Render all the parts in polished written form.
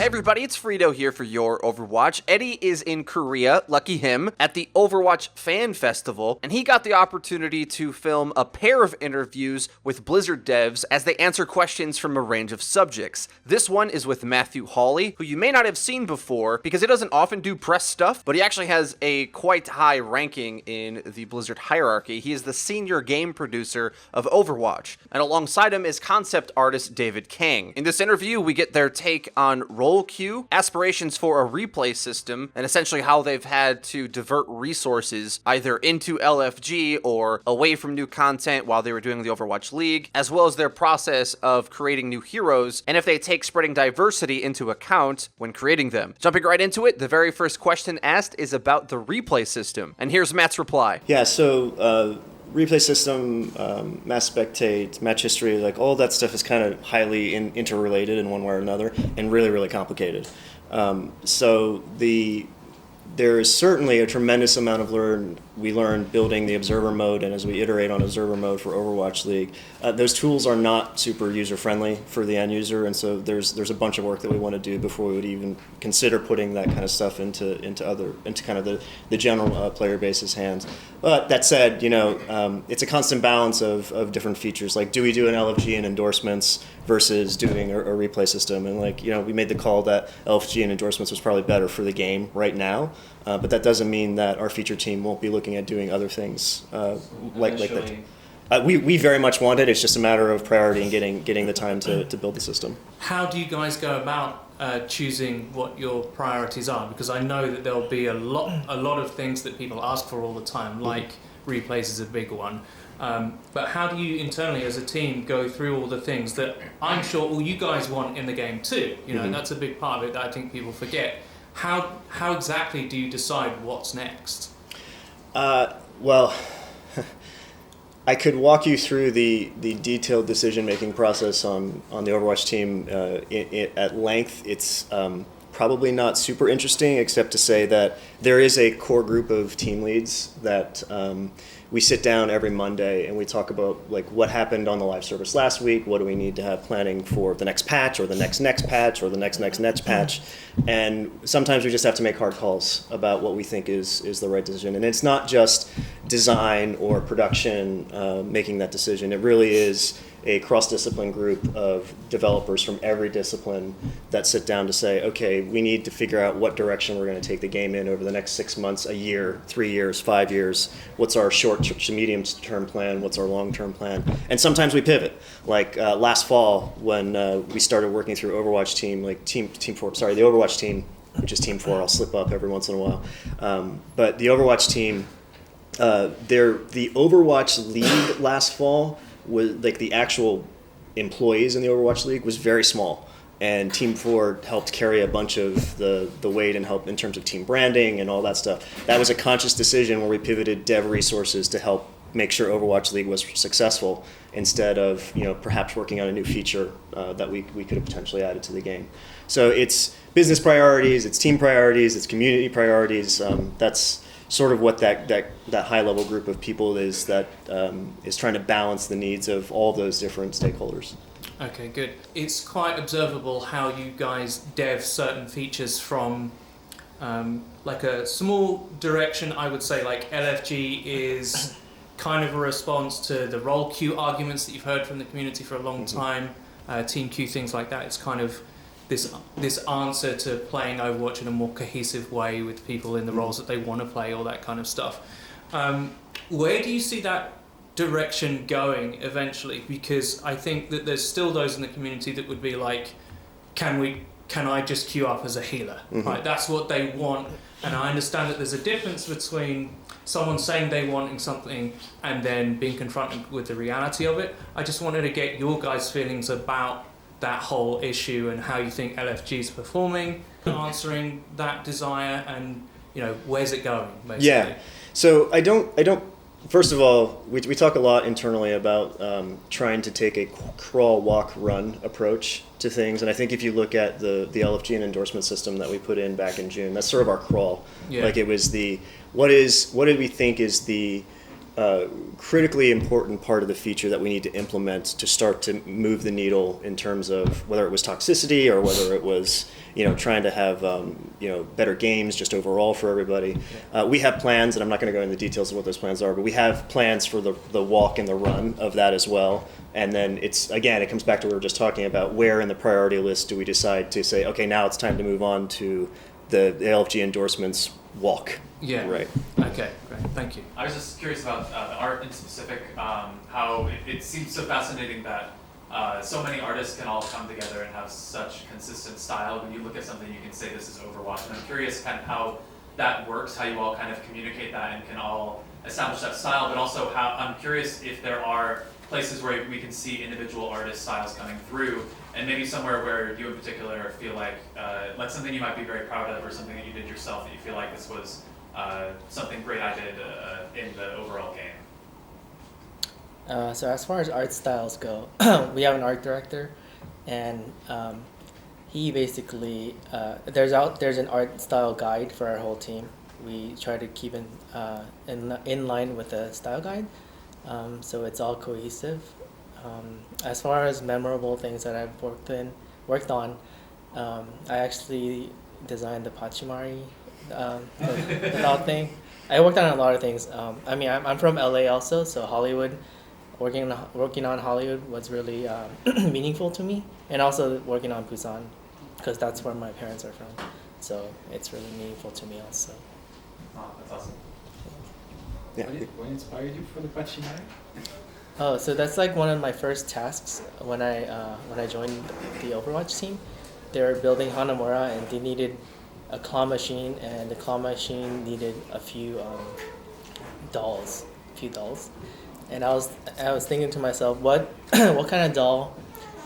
Hey everybody, it's FREEDO here for Your Overwatch. Eddie is in Korea, lucky him, at the Overwatch Fan Festival, and he got the opportunity to film a pair of interviews with Blizzard devs as they answer questions from a range of subjects. This one is with Matthew Hawley, who you may not have seen before because he doesn't often do press stuff, but he actually has a quite high ranking in the Blizzard hierarchy. He is the senior game producer of Overwatch, and alongside him is concept artist David Kang. In this interview, we get their take on role queue, aspirations for a replay system, and essentially how they've had to divert resources either into LFG or away from new content while they were doing the Overwatch League, as well as their process of creating new heroes, and if they take spreading diversity into account when creating them. Jumping right into it, the very first question asked is about the replay system, and here's Matt's reply. Yeah, so replay system, mass spectate, match history, like all that stuff is kind of highly interrelated in one way or another and really, really complicated. There is certainly a tremendous amount of we learn building the observer mode, and as we iterate on observer mode for Overwatch League, those tools are not super user friendly for the end user, and so there's a bunch of work that we want to do before we would even consider putting that kind of stuff into kind of the general player base's hands. But that said, it's a constant balance of different features. Like, do we do an LFG and endorsements versus doing a replay system? And we made the call that LFG and endorsements was probably better for the game right now. But that doesn't mean that our feature team won't be looking at doing other things like that. We very much want it. It's just a matter of priority and getting the time to build the system. How do you guys go about choosing what your priorities are? Because I know that there'll be a lot of things that people ask for all the time, like replays is a big one. But how do you internally as a team go through all the things that I'm sure all you guys want in the game too? And that's a big part of it that I think people forget. How exactly do you decide what's next? Well, I could walk you through the detailed decision-making process on the Overwatch team at length. It's probably not super interesting, except to say that there is a core group of team leads that we sit down every Monday and we talk about what happened on the live service last week, what do we need to have planning for the next patch or the next patch or the next patch, and sometimes we just have to make hard calls about what we think is the right decision. And it's not just design or production making that decision. It really is a cross-discipline group of developers from every discipline that sit down to say, okay, we need to figure out what direction we're going to take the game in over the next 6 months, a year, 3 years, 5 years. What's our short to medium-term plan? What's our long-term plan? And sometimes we pivot. Last fall when we started working through Overwatch team, the Overwatch team, which is Team 4, I'll slip up every once in a while. But the Overwatch team, the Overwatch League last fall, was the actual employees in the Overwatch League was very small, and Team 4 helped carry a bunch of the weight and help in terms of team branding and all that stuff. That was a conscious decision where we pivoted dev resources to help make sure Overwatch League was successful instead of perhaps working on a new feature that we could have potentially added to the game. So it's business priorities, it's team priorities, it's community priorities. That's sort of what that high level group of people is that is trying to balance the needs of all those different stakeholders. Okay, good. It's quite observable how you guys dev certain features from a small direction. I would say LFG is kind of a response to the role queue arguments that you've heard from the community for a long time. Team queue, things like that. It's kind of this answer to playing Overwatch in a more cohesive way with people in the roles that they want to play, all that kind of stuff. Where do you see that direction going eventually? Because I think that there's still those in the community that would be like, can I just queue up as a healer? Right, that's what they want. And I understand that there's a difference between someone saying they wanting something and then being confronted with the reality of it. I just wanted to get your guys' feelings about that whole issue and how you think LFG is performing, answering that desire, and where's it going, basically. Yeah. So I don't. First of all, we talk a lot internally about trying to take a crawl, walk, run approach to things, and I think if you look at the LFG and endorsement system that we put in back in June, that's sort of our crawl. Yeah. It was what did we think is the critically important part of the feature that we need to implement to start to move the needle in terms of whether it was toxicity or whether it was trying to have better games just overall for everybody. We have plans, and I'm not going to go into the details of what those plans are, but we have plans for the walk and the run of that as well. And then it comes back to what we were just talking about. Where in the priority list do we decide to say, okay, now it's time to move on to the LFG endorsements walk? Yeah. Right. Okay, great. Thank you. I was just curious about the art in specific, how it seems so fascinating that so many artists can all come together and have such consistent style. When you look at something, you can say this is Overwatch. And I'm curious kind of how that works, how you all kind of communicate that and can all establish that style, but also I'm curious if there are places where we can see individual artist styles coming through, and maybe somewhere where you in particular feel like something you might be very proud of, or something that you did yourself that you feel like this was something great I did in the overall game. So as far as art styles go, we have an art director, and he basically there's an art style guide for our whole team. We try to keep in line with the style guide, so it's all cohesive. As far as memorable things that I've worked on, I actually designed the Pachimari, the dog thing. I worked on a lot of things. I'm from LA also, so Hollywood. Working on Hollywood was really meaningful to me, and also working on Busan, because that's where my parents are from. So it's really meaningful to me also. Oh, that's awesome. Yeah. What inspired you for the Pachimari? Oh, so that's like one of my first tasks when I joined the Overwatch team. They were building Hanamura, and they needed a claw machine, and the claw machine needed a few dolls. And I was thinking to myself, what kind of doll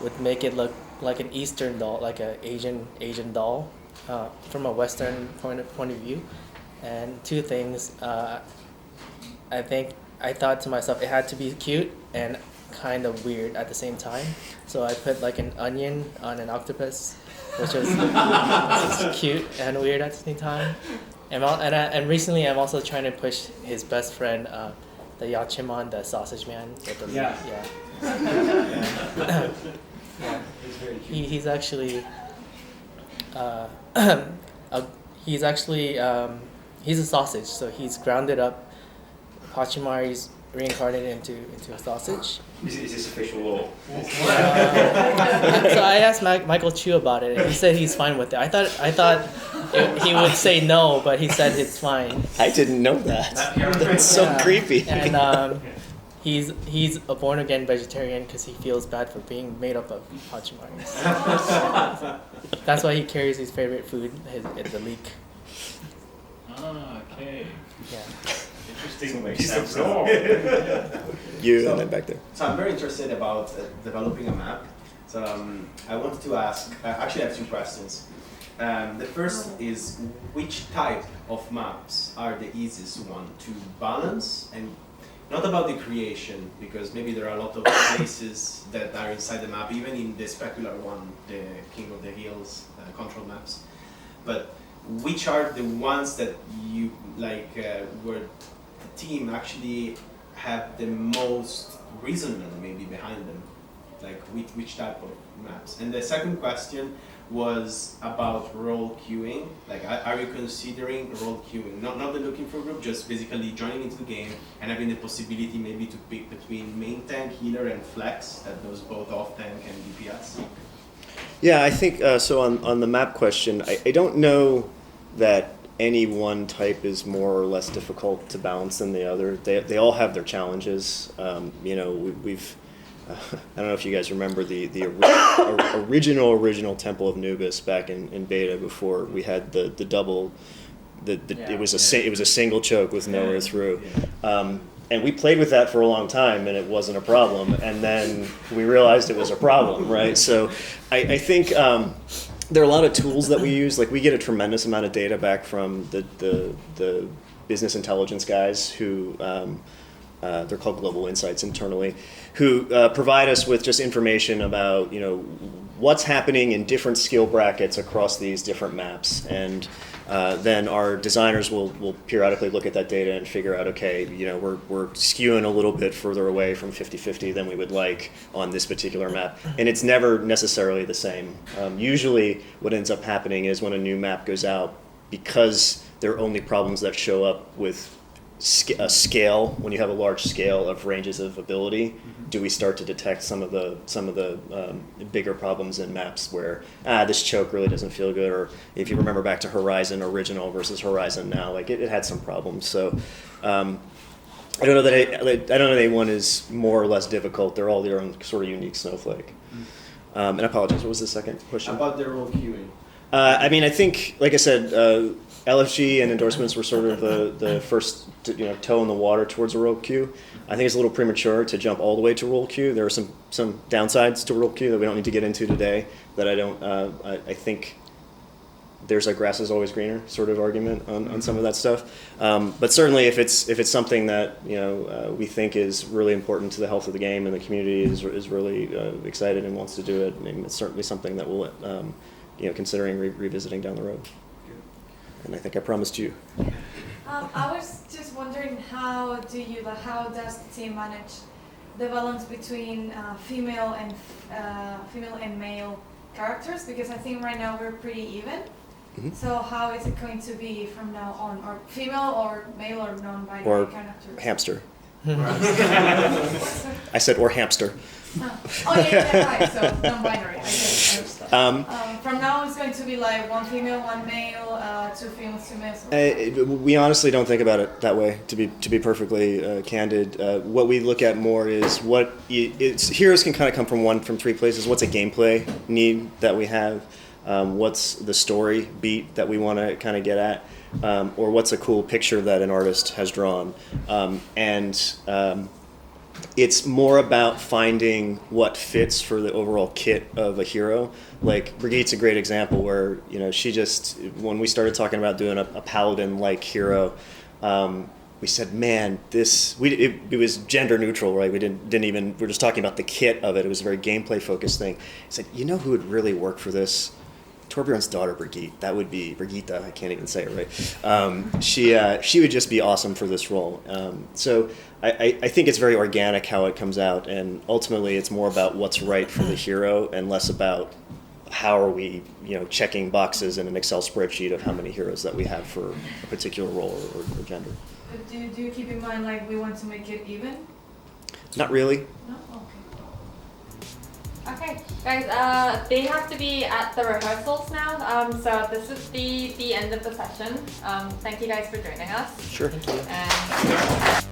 would make it look like an Eastern doll, like an Asian doll, from a Western point of view. And two things, I thought to myself, it had to be cute and kind of weird at the same time. So I put like an onion on an octopus, which was cute and weird at the same time. And recently I'm also trying to push his best friend, the Yachimon, the sausage man. With the, Yeah. Yeah. It's very cute. He's actually, he's a sausage. So he's grounded up. Pachimari's reincarnated into a sausage. Is this official law? So I asked Michael Chu about it, and he said he's fine with it. I thought he would say no, but he said it's fine. I didn't know that. That's so creepy. And he's a born again vegetarian because he feels bad for being made up of Pachimaris. That's why he carries his favorite food, the leek. Ah, okay. Yeah. Interesting. Makes sense. You and then back there. So I'm very interested about developing a map. So I wanted to ask, actually I have two questions. The first is, which type of maps are the easiest one to balance? And not about the creation, because maybe there are a lot of places that are inside the map, even in the specular one, the King of the Hills control maps. But which are the ones that you like, where the team actually have the most reasoning maybe behind them? Like which type of maps? And the second question was about role queuing. Like, are you considering role queuing? Not the looking for group, just basically joining into the game and having the possibility maybe to pick between main tank, healer, and flex that does both off tank and DPS. Yeah, I think so. On the map question, I don't know that any one type is more or less difficult to balance than the other. They all have their challenges. We've I don't know if you guys remember the original Temple of Nubis back in beta before we had the double. It was a single choke with nowhere through. And we played with that for a long time, and it wasn't a problem. And then we realized it was a problem, right? So I think there are a lot of tools that we use. Like, we get a tremendous amount of data back from the business intelligence guys who they're called Global Insights internally, who provide us with just information about what's happening in different skill brackets across these different maps. And then our designers will periodically look at that data and figure out, okay, we're skewing a little bit further away from 50-50 than we would like on this particular map. And it's never necessarily the same. Usually what ends up happening is when a new map goes out, because there are only problems that show up with a scale, when you have a large scale of ranges of ability, do we start to detect some of the bigger problems in maps where this choke really doesn't feel good, or if you remember back to Horizon original versus Horizon now, like it had some problems. So I don't know that A1 is more or less difficult. They're all their own sort of unique snowflake. And I apologize. What was the second question? About the role queuing. I mean, I think, like I said, LFG and endorsements were sort of the first toe in the water towards a role queue. I think it's a little premature to jump all the way to role queue. There are some downsides to role queue that we don't need to get into today. That I think there's a grass is always greener sort of argument on some of that stuff. But certainly, if it's something that we think is really important to the health of the game and the community is really excited and wants to do it, I mean, it's certainly something that we'll considering revisiting down the road. And I think I promised you. I was just wondering how does the team manage the balance between female and male characters? Because I think right now we're pretty even. Mm-hmm. So how is it going to be from now on, or female or male or non-binary or characters? Hamster. I said or hamster. Oh yeah, right. So non-binary. I guess. From now on, it's going to be like one female, one male, two females, two males. We honestly don't think about it that way. To be perfectly candid, what we look at more is heroes can kind of come from three places. What's a gameplay need that we have? What's the story beat that we want to kind of get at? Or what's a cool picture that an artist has drawn? It's more about finding what fits for the overall kit of a hero. Like Brigitte's a great example where she just, when we started talking about doing a paladin-like hero, we said, man, it was gender neutral, right? We're just talking about the kit of it. It was a very gameplay focused thing. I said, who would really work for this? Torbjorn's daughter, Brigitte. That would be Brigitte. I can't even say it right. She would just be awesome for this role. So I think it's very organic how it comes out, and ultimately it's more about what's right for the hero and less about how are we checking boxes in an Excel spreadsheet of how many heroes that we have for a particular role or gender. But do you keep in mind like we want to make it even? Not really. No. Okay. Okay, guys, they have to be at the rehearsals now, so this is the end of the session. Thank you guys for joining us. Sure. And